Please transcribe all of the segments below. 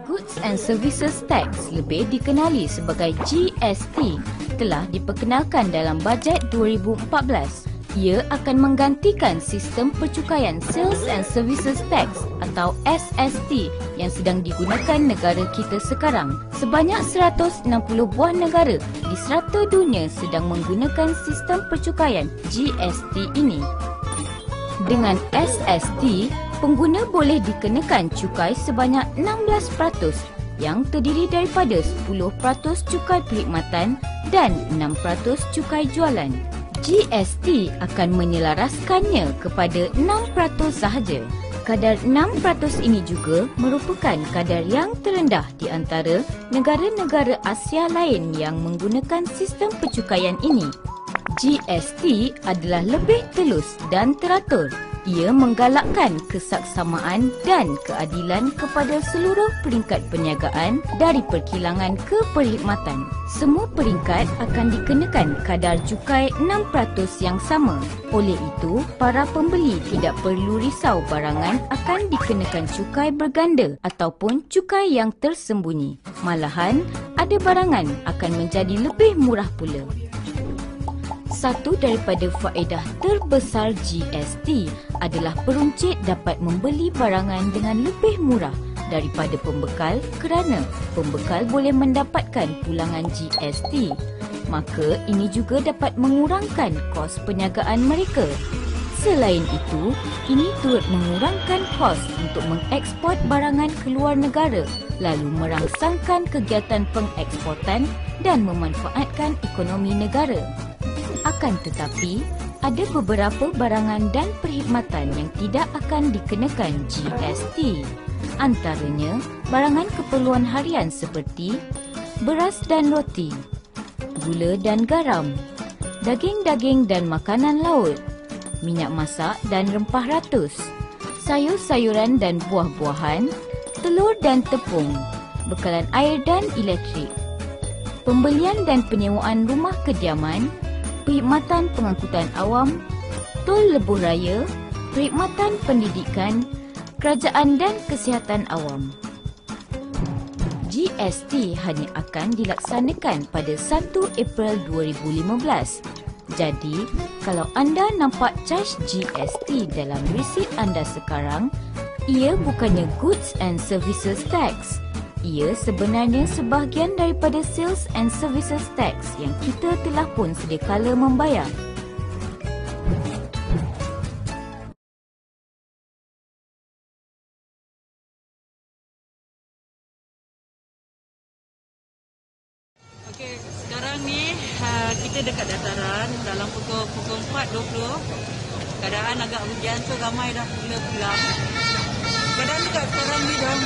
Goods and Services Tax, lebih dikenali sebagai GST, telah diperkenalkan dalam bajet 2014. Ia akan menggantikan sistem percukaian Sales and Services Tax atau SST yang sedang digunakan negara kita sekarang. Sebanyak 160 buah negara di serata dunia sedang menggunakan sistem percukaian GST ini. Dengan SST, pengguna boleh dikenakan cukai sebanyak 16% yang terdiri daripada 10% cukai perkhidmatan dan 6% cukai jualan. GST akan menyelaraskannya kepada 6% sahaja. Kadar 6% ini juga merupakan kadar yang terendah di antara negara-negara Asia lain yang menggunakan sistem percukaian ini. GST adalah lebih telus dan teratur. Ia menggalakkan kesaksamaan dan keadilan kepada seluruh peringkat perniagaan dari perkilangan ke perkhidmatan. Semua peringkat akan dikenakan kadar cukai 6% yang sama. Oleh itu, para pembeli tidak perlu risau barangan akan dikenakan cukai berganda ataupun cukai yang tersembunyi. Malahan, ada barangan akan menjadi lebih murah pula. Satu daripada faedah terbesar GST adalah peruncit dapat membeli barangan dengan lebih murah daripada pembekal kerana pembekal boleh mendapatkan pulangan GST. Maka ini juga dapat mengurangkan kos perniagaan mereka. Selain itu, ini turut mengurangkan kos untuk mengeksport barangan ke luar negara lalu merangsangkan kegiatan pengeksportan dan memanfaatkan ekonomi negara. Akan tetapi, ada beberapa barangan dan perkhidmatan yang tidak akan dikenakan GST. Antaranya, barangan keperluan harian seperti beras dan roti, gula dan garam, daging-daging dan makanan laut, minyak masak dan rempah ratus, sayur-sayuran dan buah-buahan, telur dan tepung, bekalan air dan elektrik, pembelian dan penyewaan rumah kediaman, perkhidmatan pengangkutan awam, tol lebuh raya, perkhidmatan pendidikan, kerajaan dan kesihatan awam. GST hanya akan dilaksanakan pada 1 April 2015. Jadi, kalau anda nampak caj GST dalam resit anda sekarang, ia bukannya Goods and Services Tax. Ia sebenarnya sebahagian daripada Sales and Services Tax yang kita telah pun sediakala membayar. Okey, sekarang ni kita dekat dataran dalam pukul 4.20. Keadaan agak hujan so ramai dah mula pulang. Keadaan dekat sekarang ni dah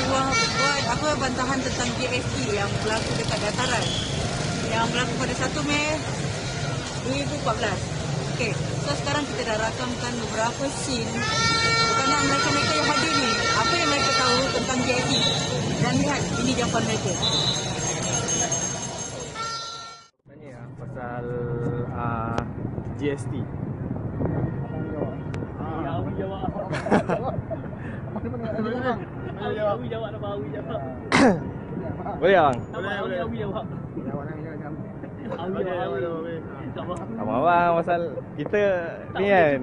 buat bantahan tentang GST yang berlaku dekat dataran. Yang berlaku pada 1 Mei 2014. Okey, so sekarang kita dah rakamkan beberapa scene bukanan mereka-mereka yang hadir ni. Apa yang mereka tahu tentang GST? Dan lihat, ini jawapan mereka. Pasal GST. Awi jawab. Awi jawab apa? Awi jawab. Boleh bang? Boleh. Awi jawab. Awi jawab. Abang pasal kita ni kan.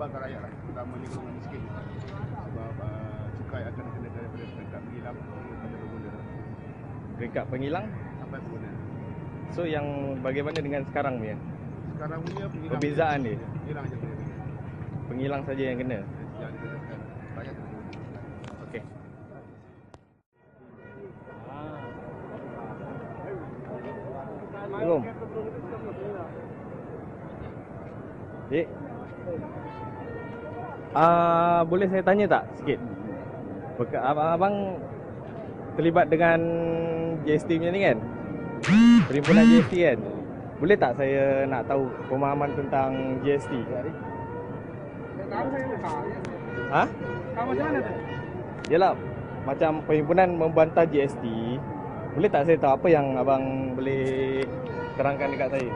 Rakyat lah, terutamanya golongan miskin. Sebab cukai akan dikenakan daripada peringkat pengilang kepada pengguna. Peringkat pengilang Sampai pengguna. So yang bagaimana dengan sekarang ni? Sekarang punya pengilang. Perbezaan dia? Pengilang je kena. Pengilang saja yang kena? Yang dikenakan. Rakyat kena. Okey. Assalamualaikum. Cik. Boleh saya tanya tak sikit? Abang terlibat dengan GST punya ni kan? Perhimpunan GST kan? Boleh tak saya nak tahu pemahaman tentang GST? Ha? Macam mana tu? Yalah, macam perhimpunan membantah GST. Boleh tak saya tahu apa yang abang boleh terangkan dekat saya?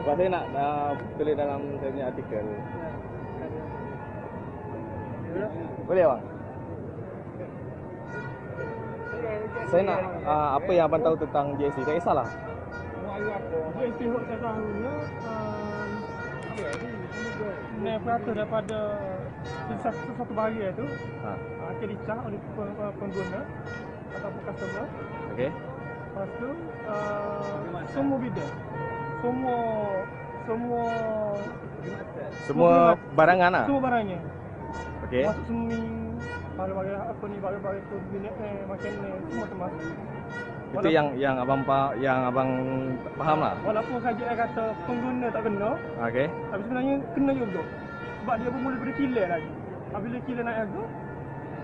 Sebab saya nak tulis dalam saya punya artikel. Boleh bang? Saya nak apa yang abang tahu tentang GST. Tak kisahlah. GST yang saya tahunya beratur daripada sesuatu barang itu akan dicah oleh pengguna ataupun customer. Okey. Lepas tu semua bidang, semua barangan lah. semua barangnya. Okey. Masuk seming, barang-barang apa ni, barang-barang tu minyak makanan semua termasuk. Itu yang abang faham lah. Walaupun kerajaan kata pengguna tak kena, Okey. tapi sebenarnya kena juga. Sebab dia bermula daripada kilang lagi. Apabila kilang naik harga,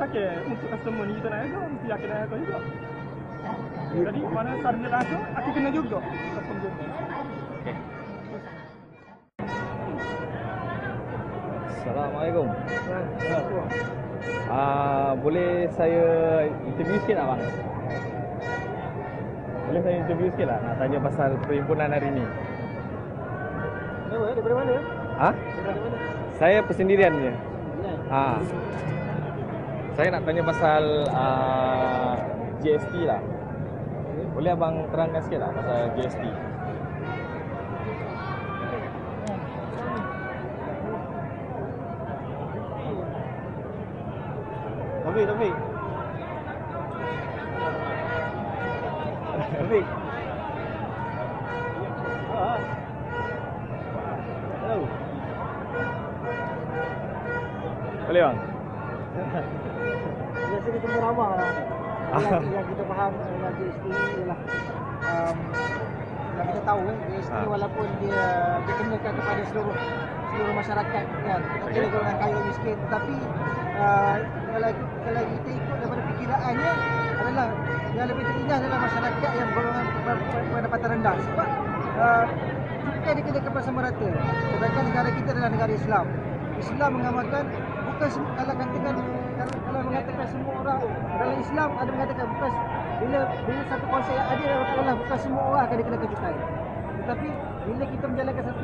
takkan untuk customer ni kita naik harga, mesti akan naik harga juga. Jadi mana sarjana langsung akan kena juga ke pengguna. Okey. Assalamualaikum. Boleh saya interview sikit tak bang? Boleh saya interview sikit lah? Nak tanya pasal perhimpunan hari ni. Daripada mana? Ha? Daripada mana? Saya persendirian je. Saya nak tanya pasal GST lah. Boleh abang terangkan sikit tak pasal GST? Taufik. Hello. Boleh bang? Biasa kita meramah lah. Yang kita faham dengan GST ialah yang kita tahu GST walaupun dia dikenakan kepada seluruh masyarakat kan. Kita kira golongan kaya miskin, tetapi kalau kita ikut daripada perkiraannya adalah yang lebih terindah adalah masyarakat yang golongan pendapatan rendah, sebab cukai dikenakan kepada sama rata. Sedangkan negara kita adalah negara Islam. Islam mengamalkan bukan kalau katakan kalau mengatakan semua orang dalam Islam ada mengatakan bukan bila satu konsep yang adil adalah bukan semua orang akan dikenakan cukai. Tetapi bila kita menjalankan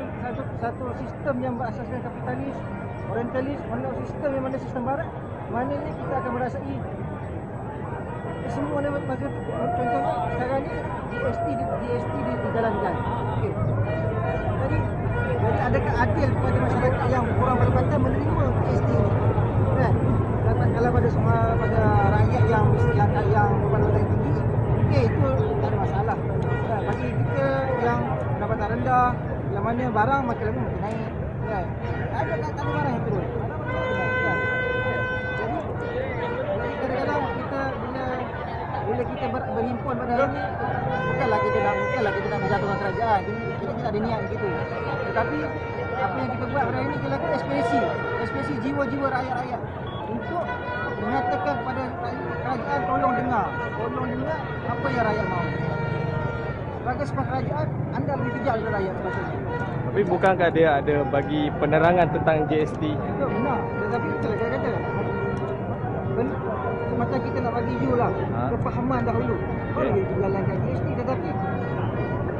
satu sistem yang berasaskan kapitalis, orientalis, mana sistem yang mana sistem barat, maknanya kita akan merasai semua macam contohnya sekarang ni GST dijalankan. Okey. Jadi adakah adil kepada masyarakat yang kurang pendapatan menerima GST ini? Kan? Kalau pada rakyat yang berpendapatan tinggi, okey, itu tak ada masalah. Bagi kita yang pendapatan rendah, yang mana barang makin lama makin naik, kan? Tak ada barang yang turun. Jadi kadang-kadang kita bila kita berhimpun pada hari ini, bukanlah kita nak menjatuhkan kerajaan. Kita tidak ada niat begitu. Tetapi apa yang kita buat pada hari ini, kita lakukan ekspresi jiwa-jiwa rakyat-rakyat untuk menyatakan kepada kerajaan tolong dengar apa yang rakyat mahu. Sebagai sebuah kerajaan, anda lebih bijak daripada rakyat sebetulnya. Tapi bukankah dia ada bagi penerangan tentang GST? Itu benar. Tetapi saya kata macam kita nak bagi you lah kefahaman dahulu. Boleh kita jalankan GST, tetapi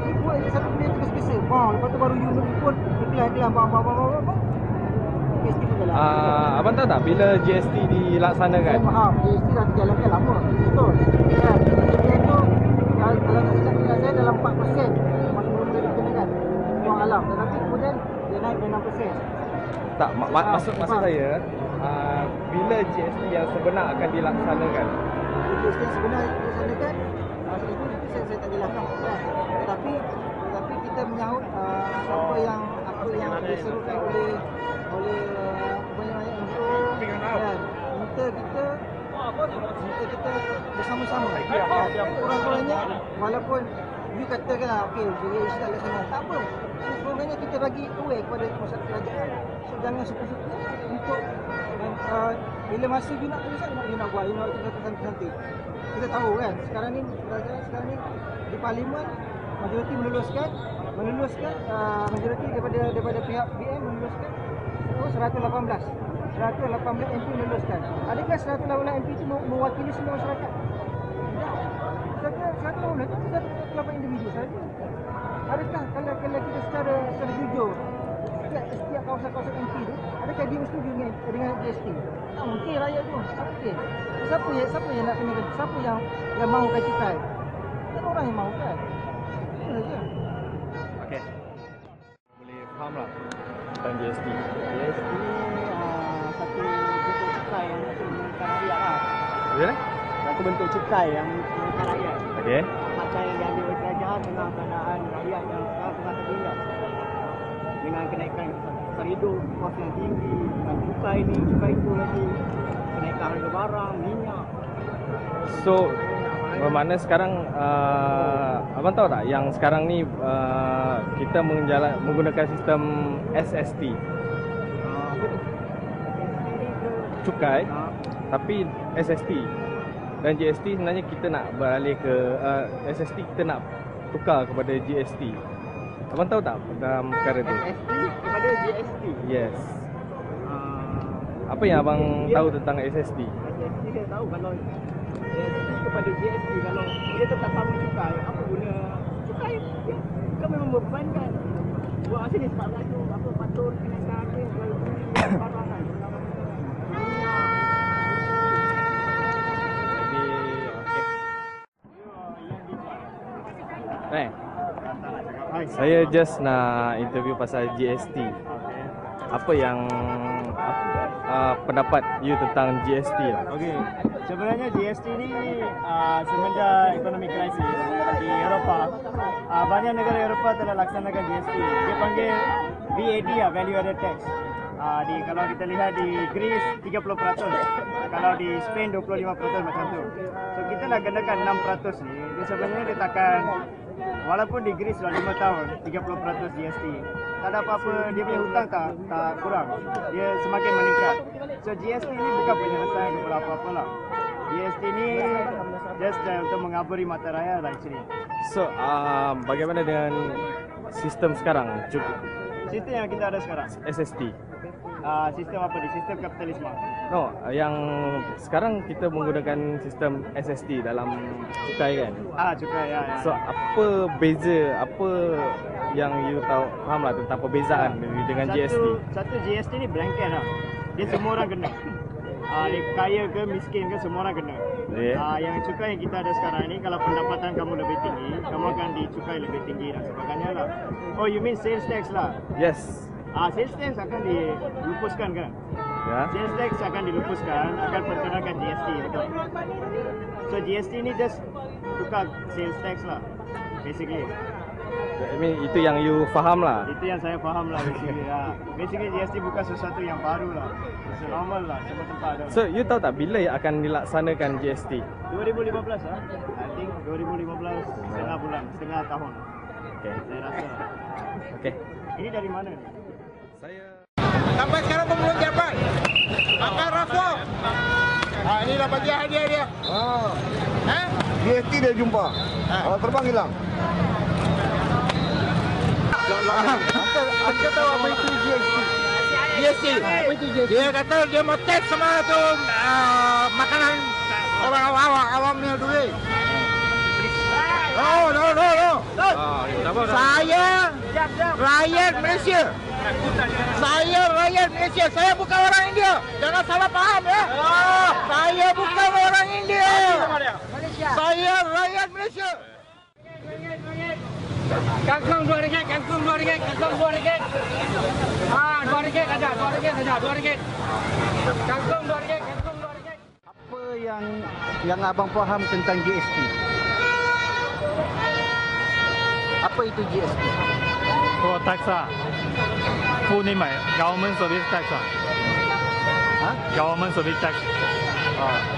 you buat satu benda tergesa-gesa. Lepas tu baru you pun iklan GST pun jalan. Abang tahu tak bila GST dilaksanakan? Saya faham, GST dah dijalankan lama. Betul. Kan? Iklan tu kalau nak silap dengan saya dalam 4% masa mula dikenakan wang alam, tetapi kemudian dia naik ke 6%. Tak, maksud saya bila GST yang sebenar akan dilaksanakan? GST yang sebenar dilaksanakan itu saya tak jelaskan. Tetapi kita menyahut apa yang diserukan oleh banyak NGO dan minta kita bersama-sama. Kurang-kurangnya walaupun you katakanlah okey bila Islam laksanakan, tak apa. Sebenarnya kita bagi aware kepada masyarakat kerajaan. So jangan suka-suka untuk bila masa you nak tulis, you nak buat, you nak santai. Kita tahu kan sekarang ni di parlimen majoriti meluluskan majoriti daripada pihak BN meluluskan 118 118 MP meluluskan. Adakah 118 MP itu mewakili semua masyarakat? Tidak. 118 itu 118 individu saja. Adakah kalau kita secara jujur, setiap kawasan-kawasan MP itu, adakah dia setuju dengan GST? Tak mungkin rakyat tu. Tak mungkin. Siapa yang nak kena, siapa yang mahukan cukai? Tak ada orang yang mahukan. Itu saja. Okey. Boleh faham lah tentang GST. GST ni satu bentuk cukai yang menekan rakyat lah. Ya? Satu bentuk cukai yang menekan rakyat. Okey. Macam yang diambil oleh kerajaan tengah keadaan rakyat yang sekarang tengah terjejas. Dengan kenaikan sara hidup, kos yang tinggi, dengan cukai ni, cukai itu lagi. Kenaikan harga barang, minyak. So, bermakna sekarang abang tahu tak yang sekarang ni kita menggunakan sistem SST. Cukai tapi SST. Dan GST sebenarnya kita nak beralih ke SST, kita nak tukar kepada GST. Abang tahu tak dalam perkara tu? SST kepada GST. Yes. Apa yang abang tahu tentang SST? SST saya tahu kalau SST kepada GST, kalau dia tetap sama cukai, apa guna cukai? Kan memang membebankan. Buat asal ni sebab laju, apa patut kenaikan harga jual beli barang kan. Saya just nak interview pasal GST. Apa yang pendapat you tentang GST lah? Okey, sebenarnya GST ni semenjak ekonomi krisis di Eropah, banyak negara Eropah telah laksanakan GST. Dia panggil VAT lah, Value Added Tax. Kalau kita lihat di Greece 30%, kalau di Spain 25% macam tu. So kita nak kenakan 6% ni. Dia sebenarnya dia takkan, walaupun di Greece dah 5 tahun 30% GST, tak ada apa-apa, dia punya hutang tak kurang, dia semakin meningkat. So GST ni bukan penyelesaian kepada apa-apa lah. GST ni just untuk mengabari mata raya lah actually. So bagaimana dengan sistem sekarang? Sistem yang kita ada sekarang, SST. Sistem apa ni? Sistem kapitalisme. No, yang sekarang kita menggunakan sistem SST dalam cukai kan? Cukai ya. So apa beza, apa yang you tahu, faham lah tentang perbezaan dengan GST? Satu GST ni blanket lah. Dia semua orang kena. Dia kaya ke miskin ke semua orang kena. Yang cukai yang kita ada sekarang ni, kalau pendapatan kamu lebih tinggi, kamu akan dicukai lebih tinggi dan sebagainya lah. Oh, you mean sales tax lah? Yes. Sales tax akan dilupuskan kan? Ya. Sales tax akan dilupuskan, akan perkenalkan GST, betul. So GST ni just tukar sales tax lah, basically. I mean, itu yang you faham lah. Itu yang saya faham lah basically. Basically GST bukan sesuatu yang baru lah. It's normal lah, semua tempat ada. So you tahu tak bila akan dilaksanakan GST? 2015 lah. I think 2015 setengah tahun. Okay. Saya rasa. Okay. Ini dari mana ni? Saya Sampai sekarang pun belum dapat. Makan rasuah. Inilah bagi hadiah dia. GST dia jumpa. Kalau terbang hilang. Anda tahu apa itu GST? GST. Apa itu GST? Dia kata dia mau tax sama tu makanan orang awamnya dulu. No. Saya rakyat Malaysia. Saya bukan orang India. Jangan salah faham ya. Saya bukan orang India. Saya rakyat Malaysia. Kangkung RM2, kangkung RM2. RM2 saja, RM2. Kangkung RM2. Apa yang abang faham tentang GST? Apa itu GST? Oh, tax lah. Full name Government Service Tax lah. Government Service Tax.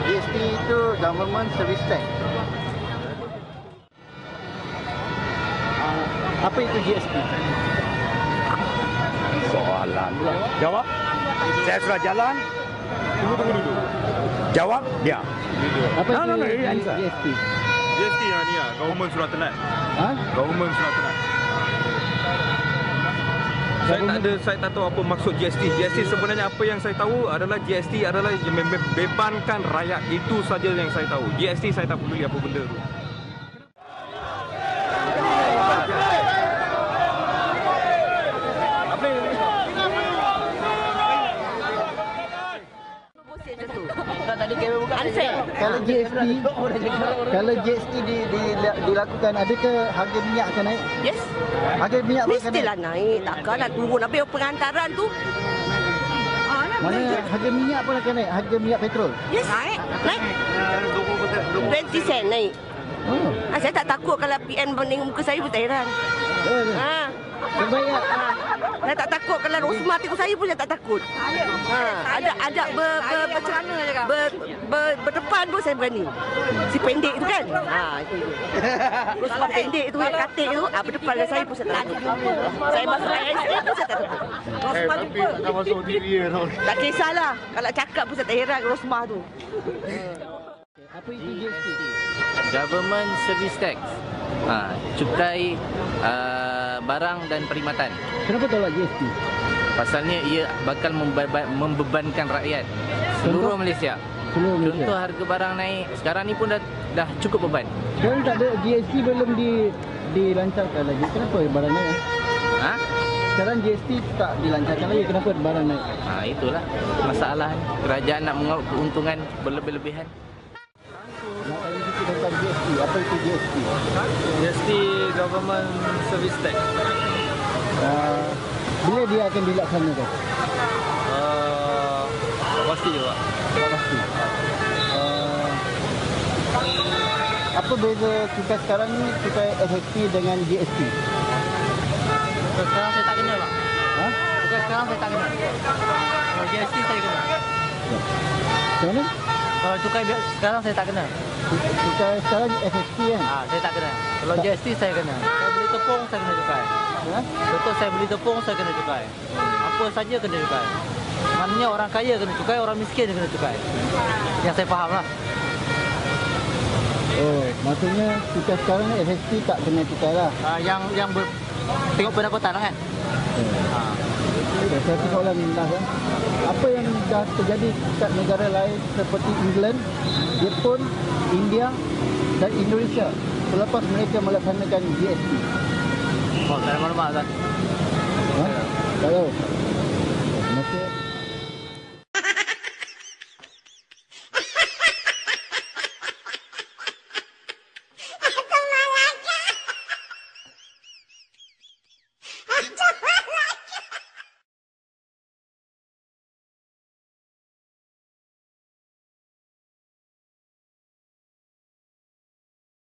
GST itu Government Service Tax. Apa itu GST? Soalan. Jawab. Saya sudah jalan. Tunggu dulu. Jawab dia. Apa itu GST? GST yang ni lah, government surat telat. Government surat telat. Saya tak tahu apa maksud GST. GST sebenarnya apa yang saya tahu adalah GST adalah membebankan rakyat. Itu saja yang saya tahu. GST saya tak peduli apa benda tu. Kalau GST dilakukan, adakah harga minyak akan naik? Yes. Harga minyak akan naik? Mestilah naik. Takkanlah turun. Habis pengantaran tu. Mana harga minyak pun akan naik? Harga minyak petrol? Yes. Naik. 20 sen naik. Oh. Saya tak takut kalau PN tengok muka saya pun tak heran. Terbaik. Saya tak takut kalau Rosmah tengok saya pun saya tak takut. Ada berdepan pun saya berani. Si pendek tu kan. Itu. Rosmah pendek tu yang katik tu, berdepan dengan saya pun saya tak takut. Saya masuk ISP pun saya tak takut. Rosmah jumpa. Tak kisahlah. Kalau cakap pun saya tak heran Rosmah tu. Apa itu GST? Government Service Tax, cukai barang dan perkhidmatan. Kenapa tolak GST? Pasalnya ia bakal membebankan rakyat seluruh Malaysia. Contoh harga barang naik, sekarang ni pun dah cukup beban. Sekarang tak ada GST, belum dilancarkan lagi. Kenapa barang naik? Sekarang GST tak dilancarkan lagi, kenapa barang naik? Itulah masalah. Kerajaan nak mengaut keuntungan berlebih-lebihan. Tentang GST, apa itu GST? GST Government Service Tax. Bila dia akan dilaksanakan? Pasti je Pak. Tak pasti. Apa beza cukai sekarang ni, cukai FSP dengan GST? Cukai sekarang saya tak kena Pak. Cukai sekarang saya tak kena. Kalau GST saya kena. Macam mana? Kalau cukai sekarang saya tak kena. Cukai sekarang FSP kan? Saya tak kena. Kalau GST saya kena. Saya beli tepung saya kena cukai. Contoh saya beli tepung saya kena cukai. Apa saja kena cukai. Maknanya orang kaya kena cukai, orang miskin kena cukai. Yang saya faham lah. Oh, maksudnya cukai sekarang ni FSP tak kena cukai lah. Tengok pendapatan lah kan. Saya soalan lah kan. Apa yang dah terjadi kat negara lain seperti England, Jepun, India dan Indonesia selepas mereka melaksanakan GST? Tak ada maklumat kan? Tak tahu.